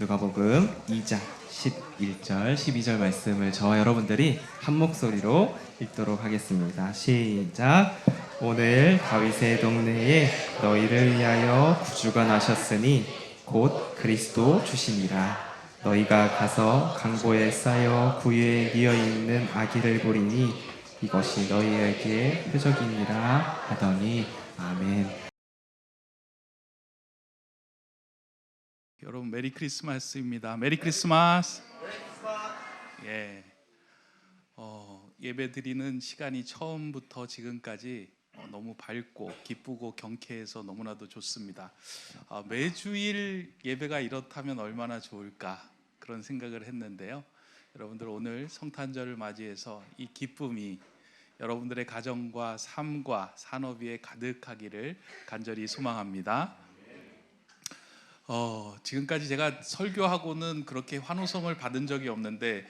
누가복음 2장 11절, 12절 말씀을 저와 여러분들이 한 목소리로 읽도록 하겠습니다. 시작. 오늘 다윗의 동네에 너희를 위하여 구주가 나셨으니 곧 그리스도 주시니라. 너희가 가서 강보에 쌓여 구유에 뉘어 있는 아기를 보리니 이것이 너희에게 표적이니라 하더니 아멘. 여러분 메리 크리스마스입니다. 메리 크리스마스. 예. 예배 드리는 시간이 처음부터 지금까지 너무 밝고 기쁘고 경쾌해서 너무나도 좋습니다. 매주일 예배가 이렇다면 얼마나 좋을까 그런 생각을 했는데요. 여러분들 오늘 성탄절을 맞이해서 이 기쁨이 여러분들의 가정과 삶과 산업 위에 가득하기를 간절히 소망합니다. 지금까지 제가 설교하고는 그렇게 환호성을 받은 적이 없는데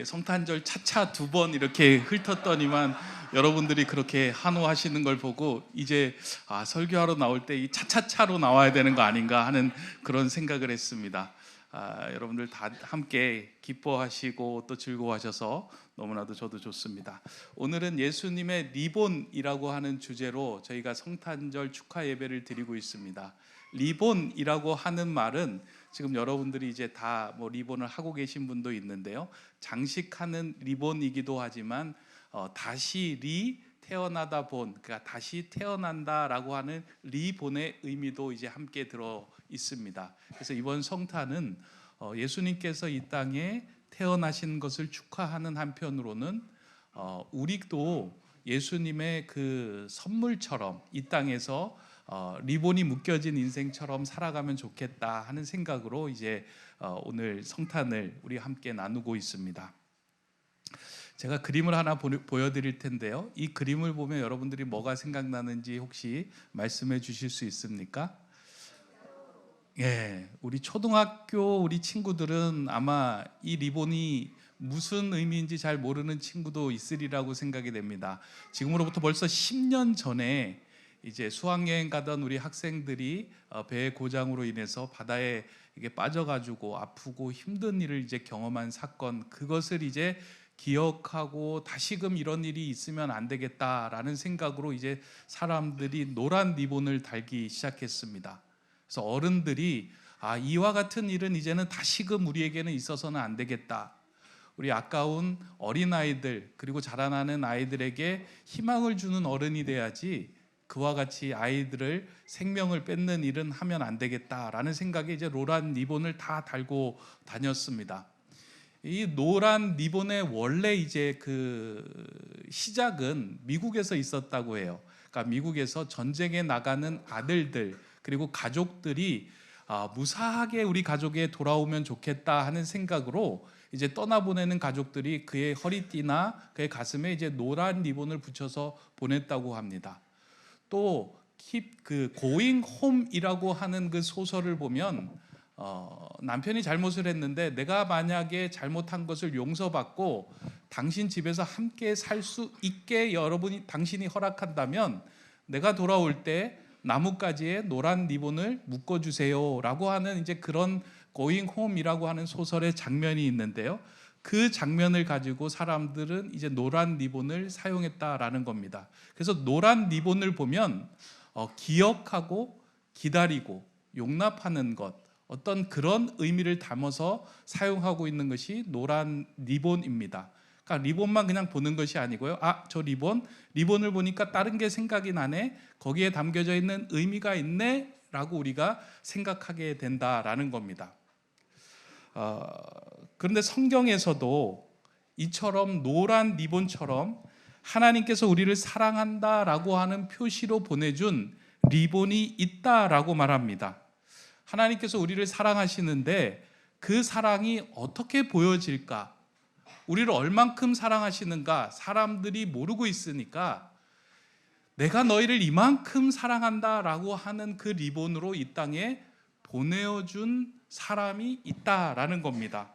성탄절 차차 2번 이렇게 훑었더니만 여러분들이 그렇게 환호하시는 걸 보고 이제 설교하러 나올 때 이 차차차로 나와야 되는 거 아닌가 하는 그런 생각을 했습니다. 여러분들 다 함께 기뻐하시고 또 즐거워하셔서 너무나도 저도 좋습니다. 오늘은 예수님의 리본이라고 하는 주제로 저희가 성탄절 축하 예배를 드리고 있습니다. 리본이라고 하는 말은 지금 여러분들이 이제 다 리본을 하고 계신 분도 있는데요, 장식하는 리본이기도 하지만 다시 태어나다 본, 그러니까 다시 태어난다라고 하는 리본의 의미도 이제 함께 들어 있습니다. 그래서 이번 성탄은 예수님께서 이 땅에 태어나신 것을 축하하는 한편으로는 우리도 예수님의 그 선물처럼 이 땅에서 리본이 묶여진 인생처럼 살아가면 좋겠다 하는 생각으로 이제 오늘 성탄을 우리 함께 나누고 있습니다. 제가 그림을 하나 보여드릴 텐데요, 이 그림을 보면 여러분들이 뭐가 생각나는지 혹시 말씀해 주실 수 있습니까? 예, 우리 초등학교 우리 친구들은 아마 이 리본이 무슨 의미인지 잘 모르는 친구도 있으리라고 생각이 됩니다. 지금으로부터 벌써 10년 전에 이제 수학여행 가던 우리 학생들이 배의 고장으로 인해서 바다에 이게 빠져가지고 아프고 힘든 일을 이제 경험한 사건, 그것을 이제 기억하고 다시금 이런 일이 있으면 안 되겠다라는 생각으로 이제 사람들이 노란 리본을 달기 시작했습니다. 그래서 어른들이 이와 같은 일은 이제는 다시금 우리에게는 있어서는 안 되겠다. 우리 아까운 어린아이들 그리고 자라나는 아이들에게 희망을 주는 어른이 돼야지 그와 같이 아이들을 생명을 뺏는 일은 하면 안 되겠다라는 생각에 이제 노란 리본을 다 달고 다녔습니다. 이 노란 리본의 원래 이제 그 시작은 미국에서 있었다고 해요. 그러니까 미국에서 전쟁에 나가는 아들들 그리고 가족들이 무사하게 우리 가족에 돌아오면 좋겠다 하는 생각으로 이제 떠나보내는 가족들이 그의 허리띠나 그의 가슴에 이제 노란 리본을 붙여서 보냈다고 합니다. 또 그 Going Home이라고 하는 그 소설을 보면 남편이 잘못을 했는데 내가 만약에 잘못한 것을 용서받고 당신 집에서 함께 살 수 있게 당신이 허락한다면 내가 돌아올 때 나뭇가지에 노란 리본을 묶어주세요 라고 하는 이제 그런 Going Home이라고 하는 소설의 장면이 있는데요, 그 장면을 가지고 사람들은 이제 노란 리본을 사용했다라는 겁니다. 그래서 노란 리본을 보면 기억하고 기다리고 용납하는 것, 어떤 그런 의미를 담아서 사용하고 있는 것이 노란 리본입니다. 그러니까 리본만 그냥 보는 것이 아니고요, 저 리본을 보니까 다른 게 생각이 나네, 거기에 담겨져 있는 의미가 있네 라고 우리가 생각하게 된다라는 겁니다. 그런데 성경에서도 이처럼 노란 리본처럼 하나님께서 우리를 사랑한다라고 하는 표시로 보내준 리본이 있다라고 말합니다. 하나님께서 우리를 사랑하시는데 그 사랑이 어떻게 보여질까? 우리를 얼만큼 사랑하시는가 사람들이 모르고 있으니까 내가 너희를 이만큼 사랑한다라고 하는 그 리본으로 이 땅에 보내어준 사람이 있다라는 겁니다.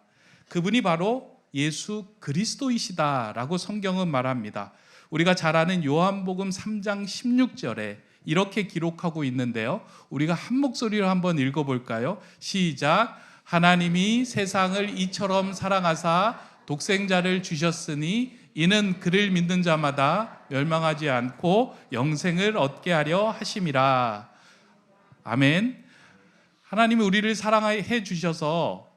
그분이 바로 예수 그리스도이시다라고 성경은 말합니다. 우리가 잘 아는 요한복음 3장 16절에 이렇게 기록하고 있는데요, 우리가 한 목소리로 한번 읽어볼까요? 시작. 하나님이 세상을 이처럼 사랑하사 독생자를 주셨으니 이는 그를 믿는 자마다 멸망하지 않고 영생을 얻게 하려 하심이라. 아멘. 하나님이 우리를 사랑해 주셔서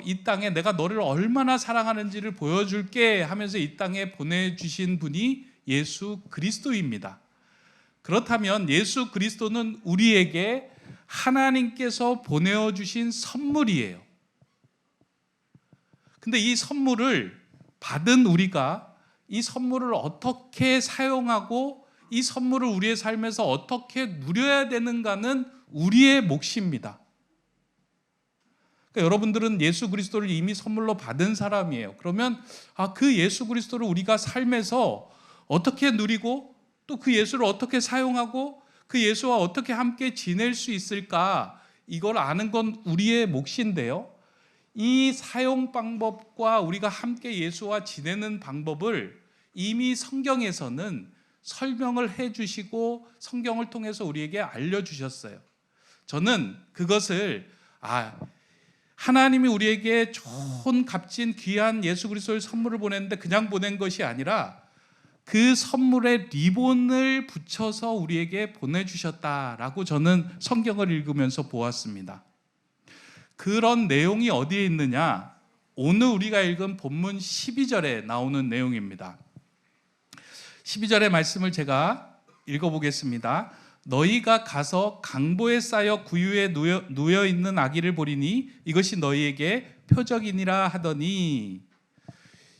이 땅에 내가 너를 얼마나 사랑하는지를 보여줄게 하면서 이 땅에 보내주신 분이 예수 그리스도입니다. 그렇다면 예수 그리스도는 우리에게 하나님께서 보내주신 선물이에요. 근데 이 선물을 받은 우리가 이 선물을 어떻게 사용하고 이 선물을 우리의 삶에서 어떻게 누려야 되는가는 우리의 몫입니다. 그러니까 여러분들은 예수 그리스도를 이미 선물로 받은 사람이에요. 그러면 그 예수 그리스도를 우리가 삶에서 어떻게 누리고 또 그 예수를 어떻게 사용하고 그 예수와 어떻게 함께 지낼 수 있을까, 이걸 아는 건 우리의 몫인데요. 이 사용 방법과 우리가 함께 예수와 지내는 방법을 이미 성경에서는 설명을 해주시고 성경을 통해서 우리에게 알려주셨어요. 저는 그것을 하나님이 우리에게 좋은 값진 귀한 예수 그리스도의 선물을 보냈는데 그냥 보낸 것이 아니라 그 선물에 리본을 붙여서 우리에게 보내주셨다라고 저는 성경을 읽으면서 보았습니다. 그런 내용이 어디에 있느냐? 오늘 우리가 읽은 본문 12절에 나오는 내용입니다. 12절의 말씀을 제가 읽어보겠습니다. 너희가 가서 강보에 쌓여 구유에 누워 있는 아기를 보리니 이것이 너희에게 표적이니라 하더니,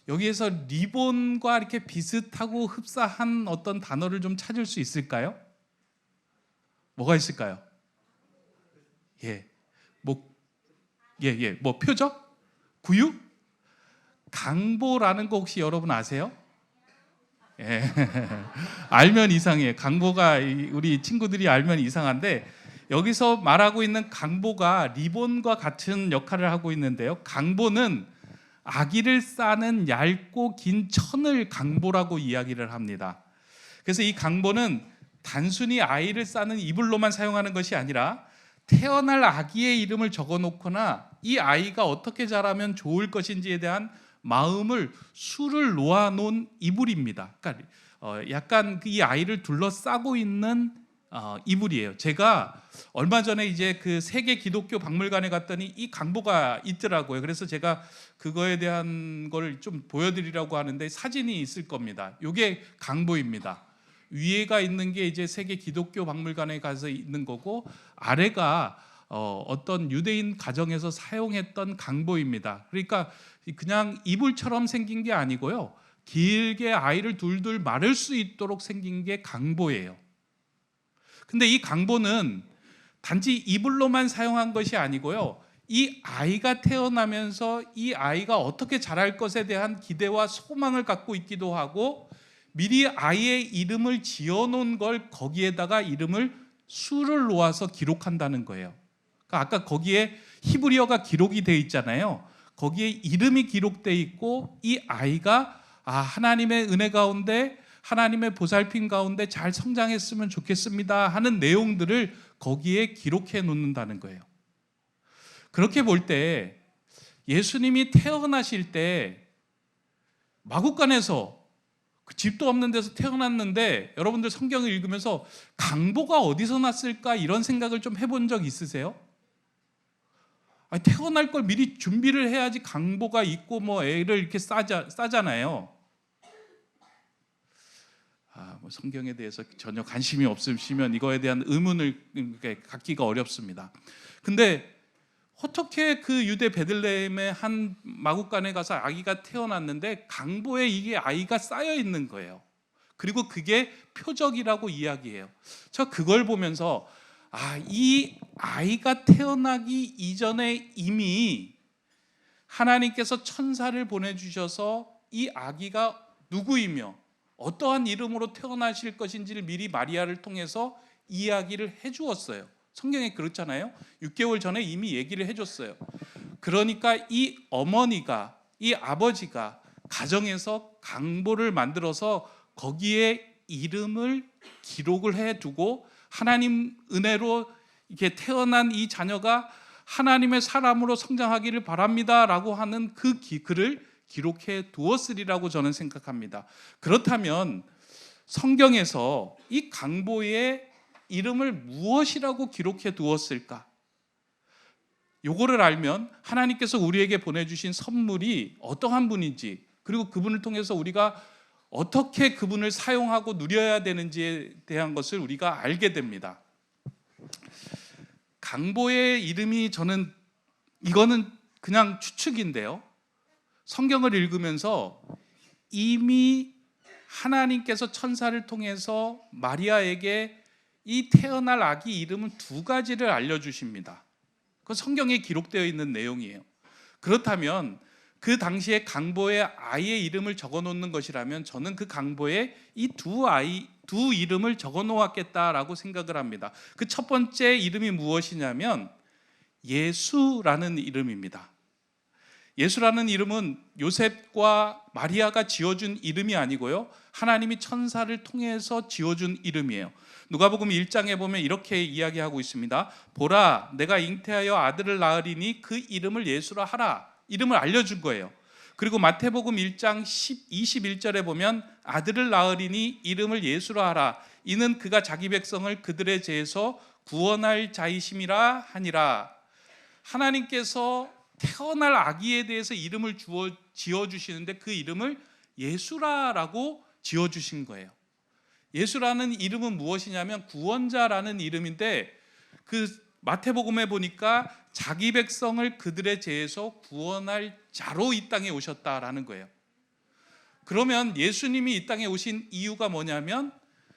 여기에서 리본과 이렇게 비슷하고 흡사한 어떤 단어를 좀 찾을 수 있을까요? 뭐가 있을까요? 뭐 표적? 구유? 강보라는 거 혹시 여러분 아세요? 알면 이상해요. 강보가 우리 친구들이 알면 이상한데, 여기서 말하고 있는 강보가 리본과 같은 역할을 하고 있는데요. 강보는 아기를 싸는 얇고 긴 천을 강보라고 이야기를 합니다. 그래서 이 강보는 단순히 아이를 싸는 이불로만 사용하는 것이 아니라 태어날 아기의 이름을 적어놓거나 이 아이가 어떻게 자라면 좋을 것인지에 대한 마음을 수를 놓아놓은 이불입니다. 그러니까 약간 이 아이를 둘러싸고 있는 이불이에요. 제가 얼마 전에 이제 그 세계 기독교 박물관에 갔더니 이 강보가 있더라고요. 그래서 제가 그거에 대한 걸 좀 보여드리려고 하는데 사진이 있을 겁니다. 이게 강보입니다. 위에가 있는 게 이제 세계 기독교 박물관에 가서 있는 거고, 아래가 어떤 유대인 가정에서 사용했던 강보입니다. 그러니까 그냥 이불처럼 생긴 게 아니고요, 길게 아이를 둘둘 마를 수 있도록 생긴 게 강보예요. 근데 이 강보는 단지 이불로만 사용한 것이 아니고요, 이 아이가 태어나면서 이 아이가 어떻게 자랄 것에 대한 기대와 소망을 갖고 있기도 하고, 미리 아이의 이름을 지어놓은 걸 거기에다가 이름을 수를 놓아서 기록한다는 거예요. 그러니까 아까 거기에 히브리어가 기록이 돼 있잖아요. 거기에 이름이 기록돼 있고 이 아이가 하나님의 은혜 가운데 하나님의 보살핌 가운데 잘 성장했으면 좋겠습니다 하는 내용들을 거기에 기록해 놓는다는 거예요. 그렇게 볼 때 예수님이 태어나실 때 마구간에서 집도 없는 데서 태어났는데, 여러분들 성경을 읽으면서 강보가 어디서 났을까 이런 생각을 좀 해본 적 있으세요? 태어날 걸 미리 준비를 해야지 강보가 있고 뭐 애를 이렇게 싸잖아요. 성경에 대해서 전혀 관심이 없으시면 이거에 대한 의문을 갖기가 어렵습니다. 근데 어떻게 그 유대 베들레헴의 한 마구간에 가서 아기가 태어났는데 강보에 이게 아이가 쌓여 있는 거예요. 그리고 그게 표적이라고 이야기해요. 저 그걸 보면서 이 아이가 태어나기 이전에 이미 하나님께서 천사를 보내주셔서 이 아기가 누구이며 어떠한 이름으로 태어나실 것인지를 미리 마리아를 통해서 이야기를 해주었어요. 성경에 그렇잖아요. 6개월 전에 이미 얘기를 해줬어요. 그러니까 이 어머니가, 이 아버지가 가정에서 강보를 만들어서 거기에 이름을 기록을 해두고 하나님 은혜로 이렇게 태어난 이 자녀가 하나님의 사람으로 성장하기를 바랍니다라고 하는 그 글을 기록해 두었으리라고 저는 생각합니다. 그렇다면 성경에서 이 강보의 이름을 무엇이라고 기록해 두었을까? 요거를 알면 하나님께서 우리에게 보내주신 선물이 어떠한 분인지, 그리고 그분을 통해서 우리가 어떻게 그분을 사용하고 누려야 되는지에 대한 것을 우리가 알게 됩니다. 강보의 이름이, 저는 이거는 그냥 추측인데요, 성경을 읽으면서 이미 하나님께서 천사를 통해서 마리아에게 이 태어날 아기 이름은 두 가지를 알려주십니다. 그건 성경에 기록되어 있는 내용이에요. 그렇다면 그 당시에 강보에 아이의 이름을 적어 놓는 것이라면 저는 그 강보에 이 두 이름을 적어 놓았겠다라고 생각을 합니다. 그 첫 번째 이름이 무엇이냐면 예수라는 이름입니다. 예수라는 이름은 요셉과 마리아가 지어준 이름이 아니고요, 하나님이 천사를 통해서 지어준 이름이에요. 누가복음 1장에 보면 이렇게 이야기하고 있습니다. 보라, 내가 잉태하여 아들을 낳으리니 그 이름을 예수라 하라. 이름을 알려준 거예요. 그리고 마태복음 1장 21절에 보면 아들을 낳으리니 이름을 예수라 하라. 이는 그가 자기 백성을 그들의 죄에서 구원할 자이심이라 하니라. 하나님께서 태어날 아기에 대해서 이름을 지어주시는데 그 이름을 예수라라고 지어주신 거예요. 예수라는 이름은 무엇이냐면 구원자라는 이름인데, 그 마태복음에 보니까 자기 백성을 그들의 죄에서 구원할 자로 이 땅에 오셨다라는 거예요. 그러면 예수님이 이 땅에 오신 이유가 뭐냐면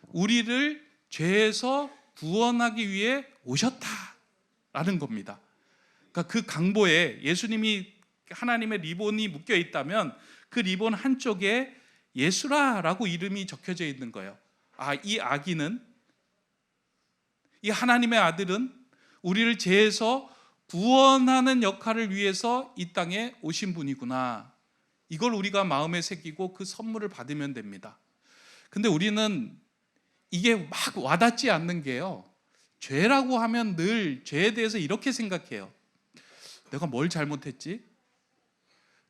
우리를 죄에서 구원하기 위해 오셨다라는 겁니다. 그러니까 그 강보에 예수님이, 하나님의 리본이 묶여 있다면 그 리본 한쪽에 예수라라고 이름이 적혀져 있는 거예요. 아, 이 아기는, 이 하나님의 아들은 우리를 죄에서 구원하는 역할을 위해서 이 땅에 오신 분이구나. 이걸 우리가 마음에 새기고 그 선물을 받으면 됩니다. 근데 우리는 이게 막 와닿지 않는 게요, 죄라고 하면 늘 죄에 대해서 이렇게 생각해요. 내가 뭘 잘못했지?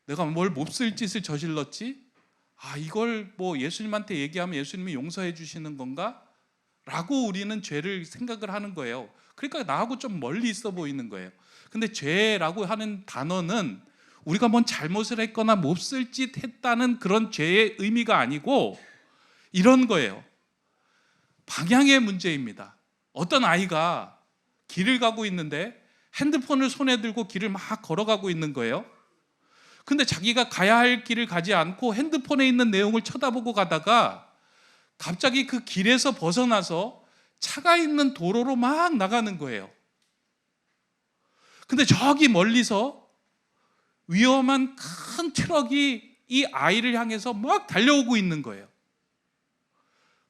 내가 뭘 몹쓸 짓을 저질렀지? 아, 이걸 뭐 예수님한테 얘기하면 예수님이 용서해 주시는 건가? 라고 우리는 죄를 생각을 하는 거예요. 그러니까 나하고 좀 멀리 있어 보이는 거예요. 근데 죄라고 하는 단어는 우리가 뭔 잘못을 했거나 몹쓸 짓 했다는 그런 죄의 의미가 아니고 이런 거예요. 방향의 문제입니다. 어떤 아이가 길을 가고 있는데 핸드폰을 손에 들고 길을 막 걸어가고 있는 거예요. 근데 자기가 가야 할 길을 가지 않고 핸드폰에 있는 내용을 쳐다보고 가다가 갑자기 그 길에서 벗어나서 차가 있는 도로로 막 나가는 거예요. 근데 저기 멀리서 위험한 큰 트럭이 이 아이를 향해서 막 달려오고 있는 거예요.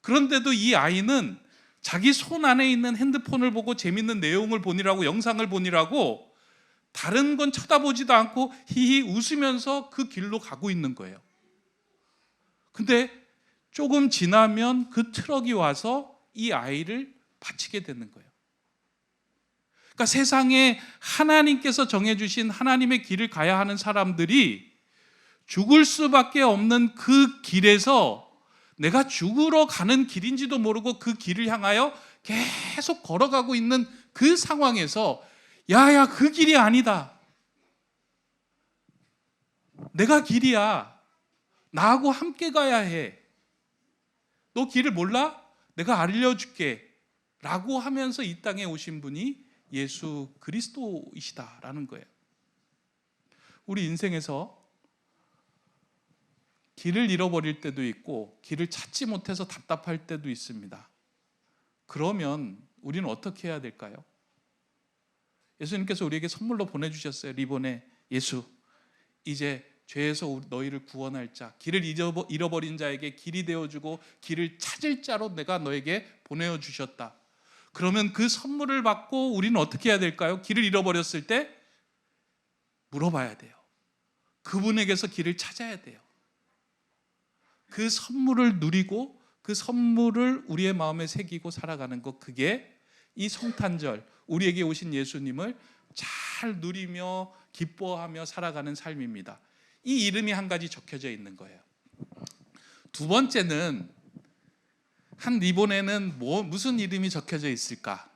그런데도 이 아이는 자기 손 안에 있는 핸드폰을 보고 재밌는 내용을 보느라고, 영상을 보느라고 다른 건 쳐다보지도 않고 히히 웃으면서 그 길로 가고 있는 거예요. 근데 조금 지나면 그 트럭이 와서 이 아이를 바치게 되는 거예요. 그러니까 세상에 하나님께서 정해주신 하나님의 길을 가야 하는 사람들이 죽을 수밖에 없는 그 길에서 내가 죽으러 가는 길인지도 모르고 그 길을 향하여 계속 걸어가고 있는 그 상황에서 야야, 그 길이 아니다. 내가 길이야. 나하고 함께 가야 해. 너 길을 몰라? 내가 알려줄게. 라고 하면서 이 땅에 오신 분이 예수 그리스도이시다라는 거예요. 우리 인생에서 길을 잃어버릴 때도 있고 길을 찾지 못해서 답답할 때도 있습니다. 그러면 우리는 어떻게 해야 될까요? 예수님께서 우리에게 선물로 보내주셨어요. 리본에 예수, 이제 죄에서 너희를 구원할 자, 길을 잃어버린 자에게 길이 되어주고 길을 찾을 자로 내가 너에게 보내주셨다. 그러면 그 선물을 받고 우리는 어떻게 해야 될까요? 길을 잃어버렸을 때 물어봐야 돼요. 그분에게서 길을 찾아야 돼요. 그 선물을 누리고 그 선물을 우리의 마음에 새기고 살아가는 것, 그게 이 성탄절, 우리에게 오신 예수님을 잘 누리며 기뻐하며 살아가는 삶입니다. 이 이름이 한 가지 적혀져 있는 거예요. 두 번째는 한 리본에는 무슨 이름이 적혀져 있을까?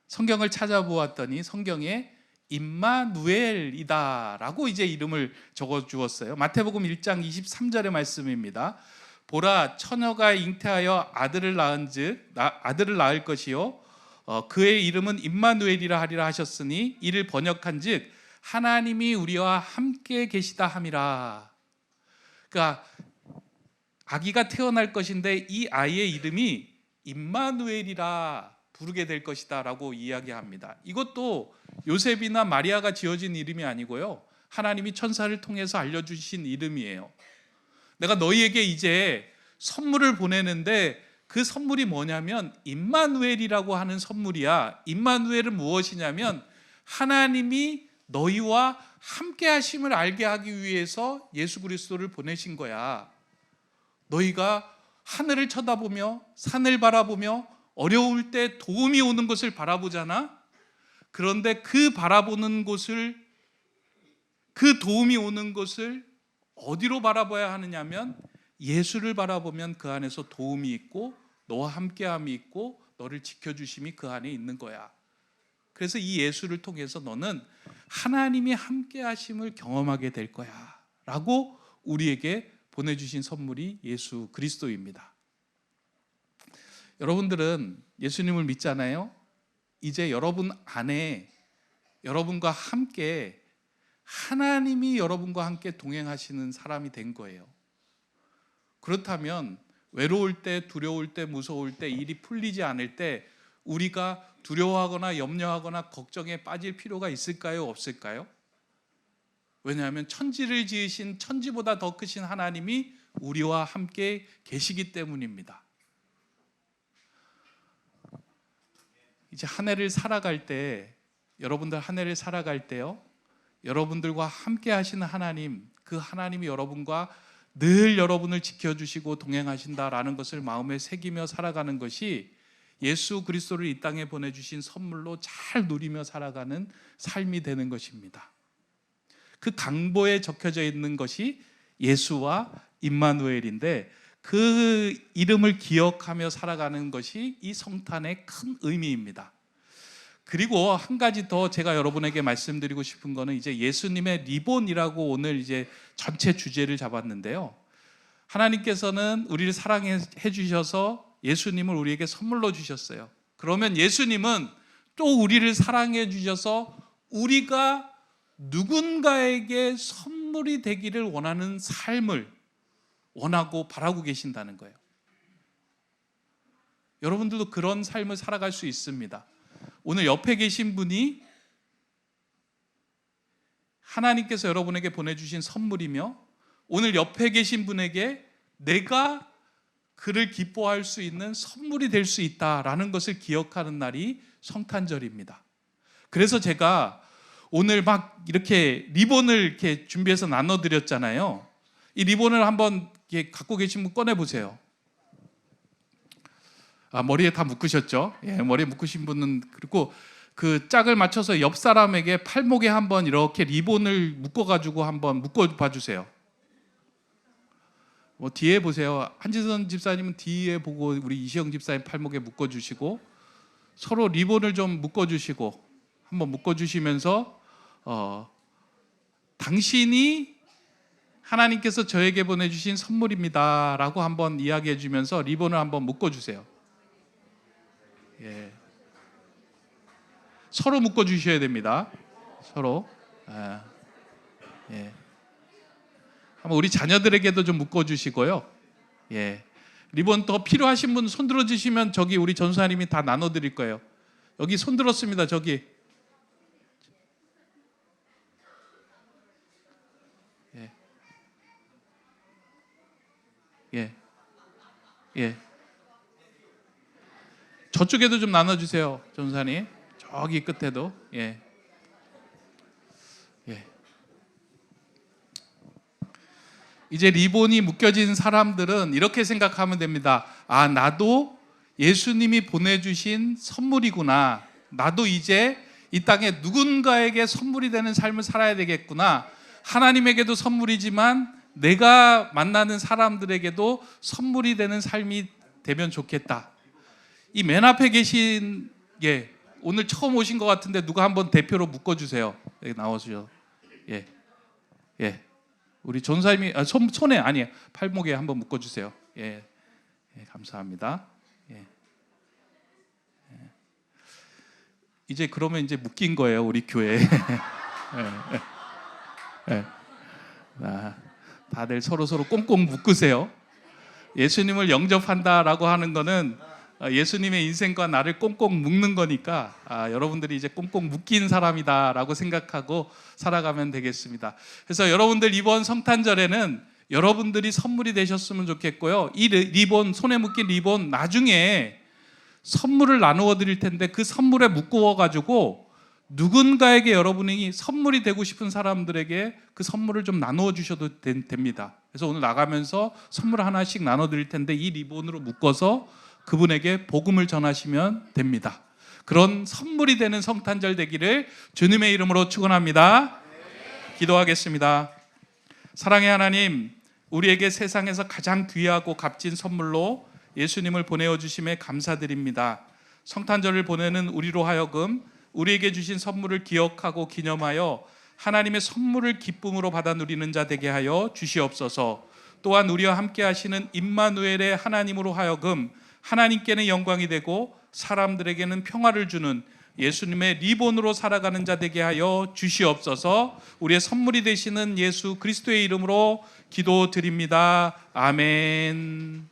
성경을 찾아보았더니 성경에 임마누엘이다라고 이제 이름을 적어 주었어요. 마태복음 1장 23절의 말씀입니다. 보라, 처녀가 잉태하여 아들을 낳을 것이요 그의 이름은 임마누엘이라 하리라 하셨으니 이를 번역한즉 하나님이 우리와 함께 계시다 함이라. 그러니까 아기가 태어날 것인데 이 아이의 이름이 임마누엘이라 부르게 될 것이다 라고 이야기합니다. 이것도 요셉이나 마리아가 지어진 이름이 아니고요, 하나님이 천사를 통해서 알려주신 이름이에요. 내가 너희에게 이제 선물을 보내는데 그 선물이 뭐냐면 임마누엘이라고 하는 선물이야. 임마누엘은 무엇이냐면 하나님이 너희와 함께 하심을 알게 하기 위해서 예수 그리스도를 보내신 거야. 너희가 하늘을 쳐다보며 산을 바라보며 어려울 때 도움이 오는 것을 바라보잖아. 그런데 그 바라보는 곳을, 그 도움이 오는 것을 어디로 바라봐야 하느냐면 예수를 바라보면 그 안에서 도움이 있고 너와 함께함이 있고 너를 지켜주심이 그 안에 있는 거야. 그래서 이 예수를 통해서 너는 하나님이 함께하심을 경험하게 될 거야 라고 우리에게 보내주신 선물이 예수 그리스도입니다. 여러분들은 예수님을 믿잖아요. 이제 여러분 안에 여러분과 함께 하나님이 여러분과 함께 동행하시는 사람이 된 거예요. 그렇다면 외로울 때, 두려울 때, 무서울 때, 일이 풀리지 않을 때 우리가 두려워하거나 염려하거나 걱정에 빠질 필요가 있을까요? 없을까요? 왜냐하면 천지를 지으신, 천지보다 더 크신 하나님이 우리와 함께 계시기 때문입니다. 이제 한 해를 살아갈 때, 여러분들 한 해를 살아갈 때요, 여러분들과 함께 하시는 하나님, 그 하나님이 여러분과 늘 여러분을 지켜주시고 동행하신다라는 것을 마음에 새기며 살아가는 것이 예수 그리스도를 이 땅에 보내주신 선물로 잘 누리며 살아가는 삶이 되는 것입니다. 그 강보에 적혀져 있는 것이 예수와 임마누엘인데 그 이름을 기억하며 살아가는 것이 이 성탄의 큰 의미입니다. 그리고 한 가지 더 제가 여러분에게 말씀드리고 싶은 거는 이제 예수님의 리본이라고 오늘 이제 전체 주제를 잡았는데요. 하나님께서는 우리를 사랑해 주셔서 예수님을 우리에게 선물로 주셨어요. 그러면 예수님은 또 우리를 사랑해 주셔서 우리가 누군가에게 선물이 되기를 원하는 삶을 원하고 바라고 계신다는 거예요. 여러분들도 그런 삶을 살아갈 수 있습니다. 오늘 옆에 계신 분이 하나님께서 여러분에게 보내주신 선물이며 오늘 옆에 계신 분에게 내가 그를 기뻐할 수 있는 선물이 될 수 있다라는 것을 기억하는 날이 성탄절입니다. 그래서 제가 오늘 막 이렇게 리본을 이렇게 준비해서 나눠드렸잖아요. 이 리본을 한번 이렇게 갖고 계신 분 꺼내보세요. 머리에 다 묶으셨죠? 예, 머리에 묶으신 분은, 그리고 그 짝을 맞춰서 옆 사람에게 팔목에 한번 이렇게 리본을 묶어가지고 한번 묶어봐 주세요. 뒤에 보세요. 한지선 집사님은 뒤에 보고 우리 이시영 집사님 팔목에 묶어주시고 서로 리본을 좀 묶어주시고 한번 묶어주시면서 당신이 하나님께서 저에게 보내주신 선물입니다 라고 한번 이야기해 주면서 리본을 한번 묶어주세요. 예. 서로 묶어주셔야 됩니다. 서로. 예. 한번 우리 자녀들에게도 좀 묶어주시고요. 예. 리본 더 필요하신 분 손 들어주시면 저기 우리 전사님이 다 나눠드릴 거예요. 여기 손 들었습니다. 저기. 예. 예. 예. 저쪽에도 좀 나눠주세요, 전사님. 저기 끝에도. 예. 예. 이제 리본이 묶여진 사람들은 이렇게 생각하면 됩니다. 나도 예수님이 보내주신 선물이구나. 나도 이제 이 땅에 누군가에게 선물이 되는 삶을 살아야 되겠구나. 하나님에게도 선물이지만 내가 만나는 사람들에게도 선물이 되는 삶이 되면 좋겠다. 이 맨 앞에 계신 오늘 처음 오신 것 같은데 누가 한번 대표로 묶어주세요. 여기 나오시죠. 우리 전사님이 손에 아니에요. 팔목에 한번 묶어주세요. 감사합니다. 이제 그러면 이제 묶인 거예요, 우리 교회. 다들 서로 꽁꽁 묶으세요. 예수님을 영접한다라고 하는 거는 예수님의 인생과 나를 꽁꽁 묶는 거니까 여러분들이 이제 꽁꽁 묶인 사람이다라고 생각하고 살아가면 되겠습니다. 그래서 여러분들 이번 성탄절에는 여러분들이 선물이 되셨으면 좋겠고요. 이 리본, 손에 묶인 리본 나중에 선물을 나누어 드릴 텐데 그 선물에 묶어 가지고 누군가에게 여러분이 선물이 되고 싶은 사람들에게 그 선물을 좀 나누어 주셔도 됩니다. 그래서 오늘 나가면서 선물 하나씩 나눠 드릴 텐데 이 리본으로 묶어서 그분에게 복음을 전하시면 됩니다. 그런 선물이 되는 성탄절 되기를 주님의 이름으로 축원합니다. 기도하겠습니다. 사랑의 하나님, 우리에게 세상에서 가장 귀하고 값진 선물로 예수님을 보내어 주심에 감사드립니다. 성탄절을 보내는 우리로 하여금 우리에게 주신 선물을 기억하고 기념하여 하나님의 선물을 기쁨으로 받아 누리는 자 되게 하여 주시옵소서. 또한 우리와 함께 하시는 임마누엘의 하나님으로 하여금 하나님께는 영광이 되고 사람들에게는 평화를 주는 예수님의 리본으로 살아가는 자 되게 하여 주시옵소서. 우리의 선물이 되시는 예수 그리스도의 이름으로 기도드립니다. 아멘.